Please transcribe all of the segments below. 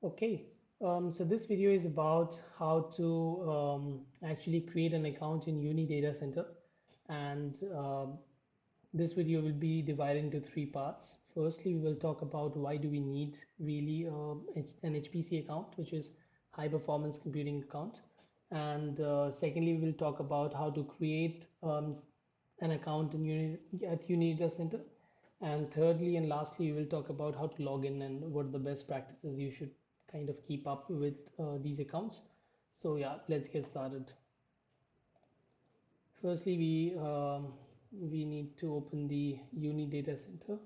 Okay, so this video is about how to actually create an account in UniDatacenter, and this video will be divided into three parts. Firstly, we will talk about why do we need really an HPC account, which is high performance computing account, and secondly, we will talk about how to create an account at UniDatacenter, and thirdly and lastly, we will talk about how to log in and what are the best practices you should kind of keep up with these accounts. So yeah, let's get started. Firstly, we need to open the UniDatacenter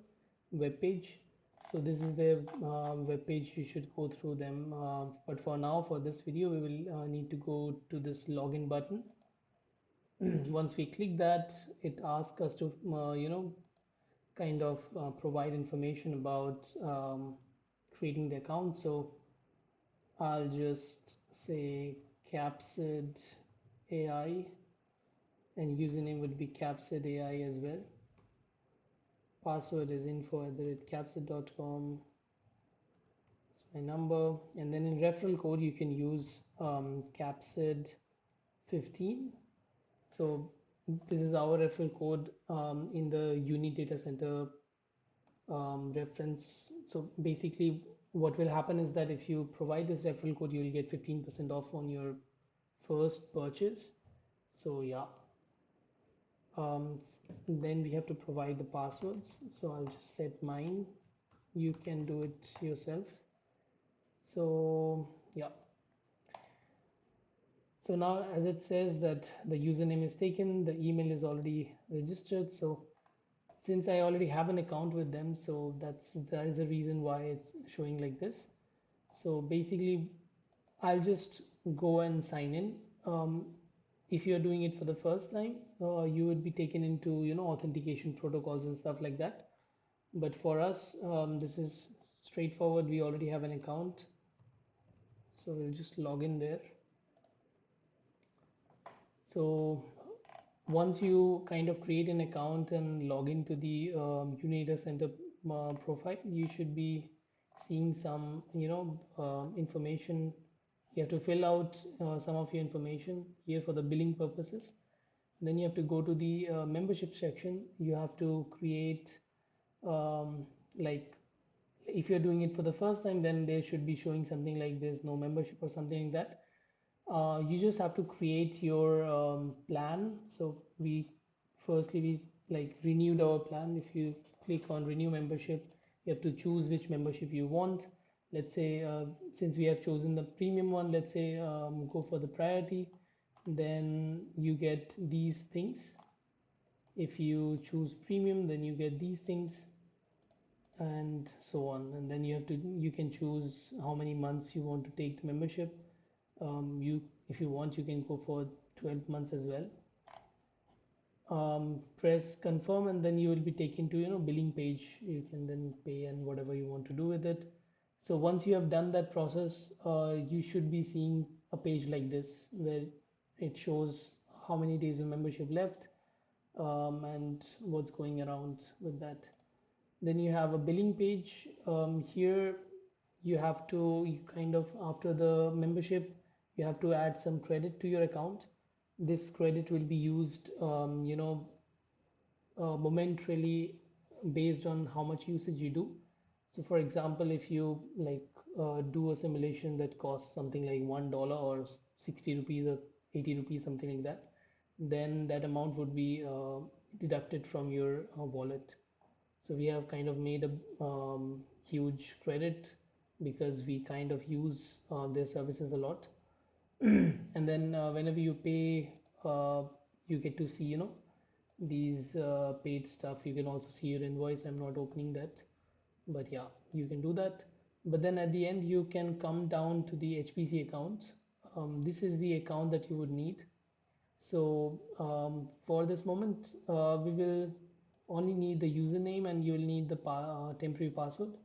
web page. So this is the web page. You should go through them. But for now, for this video, we will need to go to this login button. Once we click that, it asks us to kind of provide information about creating the account. So I'll just say KAPSID AI, and username would be KAPSID AI as well. Password is info@kapsid.com. It's my number, and then in referral code you can use KAPSID15. So this is our referral code in the UniDatacenter reference. So basically what will happen is that if you provide this referral code, you will get 15% off on your first purchase. So yeah, then we have to provide the passwords. So I'll just set mine. You can do it yourself. So yeah, so now as it says that the username is taken, the email is already registered. So since I already have an account with them, so that is the reason why it's showing like this. So basically I'll just go and sign in. If you're doing it for the first time, you would be taken into authentication protocols and stuff like that. But for us, this is straightforward. We already have an account, so we'll just log in there. So once you kind of create an account and log into the UniDatacenter profile, you should be seeing some information. You have to fill out some of your information here for the billing purposes. Then you have to go to the membership section. You have to create like, if you're doing it for the first time, then they should be showing something like there's no membership or something like that. You just have to create your plan. So we like renewed our plan. If you click on renew membership, you have to choose which membership you want. Let's say since we have chosen the premium one, let's say go for the priority, then you get these things. If you choose premium, then you get these things, and so on. And then you can choose how many months you want to take the membership. You if you want, you can go for 12 months as well. Press confirm, and then you will be taken to billing page. You can then pay and whatever you want to do with it. So once you have done that process, you should be seeing a page like this where it shows how many days of membership left, and what's going around with that. Then you have a billing page. Here you have to kind of, after the membership, you have to add some credit to your account. This credit will be used momentarily based on how much usage you do. So for example, if you like do a simulation that costs something like $1 or 60 rupees or 80 rupees, something like that, then that amount would be deducted from your wallet. So we have kind of made a huge credit because we kind of use their services a lot. And then whenever you pay, you get to see these paid stuff. You can also see your invoice. I'm not opening that, but yeah, you can do that. But then at the end you can come down to the HPC accounts. This is the account that you would need. So for this moment, we will only need the username, and you'll need the temporary password.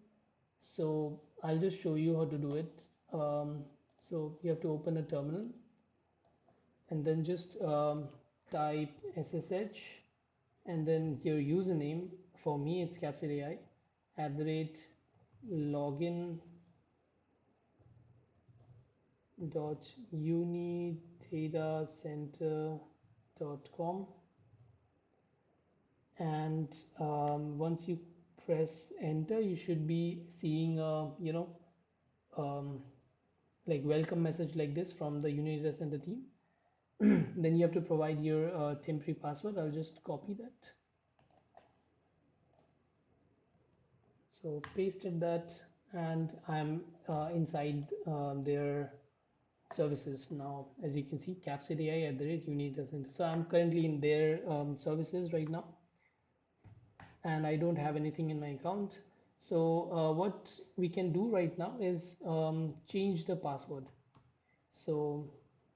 So I'll just show you how to do it. So you have to open a terminal, and then just type SSH, and then your username. For me, it's KAPSID AI @ login referral.unidatacenter.com, and once you press enter, you should be seeing a um, like welcome message like this from the UniDatacenter team. Then you have to provide your temporary password. I'll just copy that. So pasted that, and I'm inside their services now. As you can see, KAPSID15 at the rate UniDatacenter. So I'm currently in their services right now, and I don't have anything in my account. So what we can do right now is change the password. So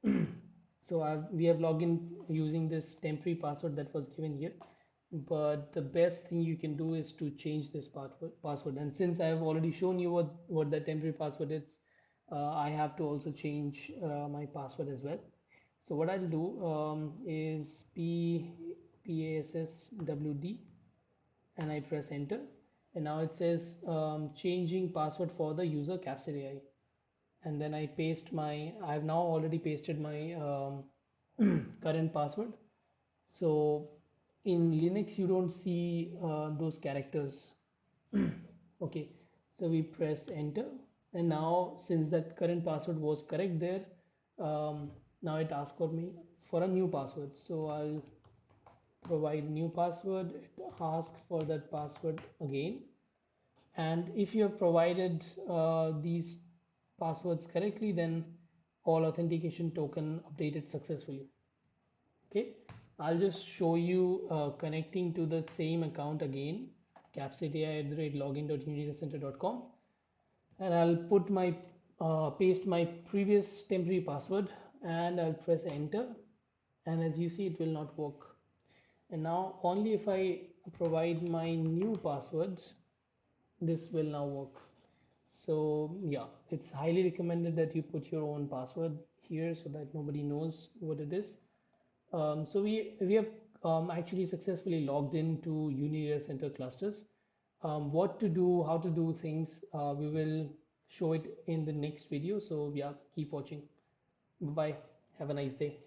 we have logged in using this temporary password that was given here, but the best thing you can do is to change this password. And since I have already shown you what the temporary password is, I have to also change my password as well. So what I'll do is PASSWD, and I press enter, and now it says changing password for the user KAPSID15. And then I have now already pasted my current password. So in Linux you don't see those characters. Okay, so we press enter, and now since that current password was correct there, now it asks for me for a new password. So I'll provide new password. It asks for that password again, and if you have provided these passwords correctly, then all authentication token updated successfully. Okay, I'll just show you connecting to the same account again, capsidi@login.unidatacenter.com, and I'll put my paste my previous temporary password, and I'll press enter, and as you see it will not work. And now only if I provide my new password, this will now work. So yeah, it's highly recommended that you put your own password here so that nobody knows what it is. So we have actually successfully logged into UniDatacenter clusters. What to do, how to do things, we will show it in the next video. So yeah, keep watching. Bye bye. Have a nice day.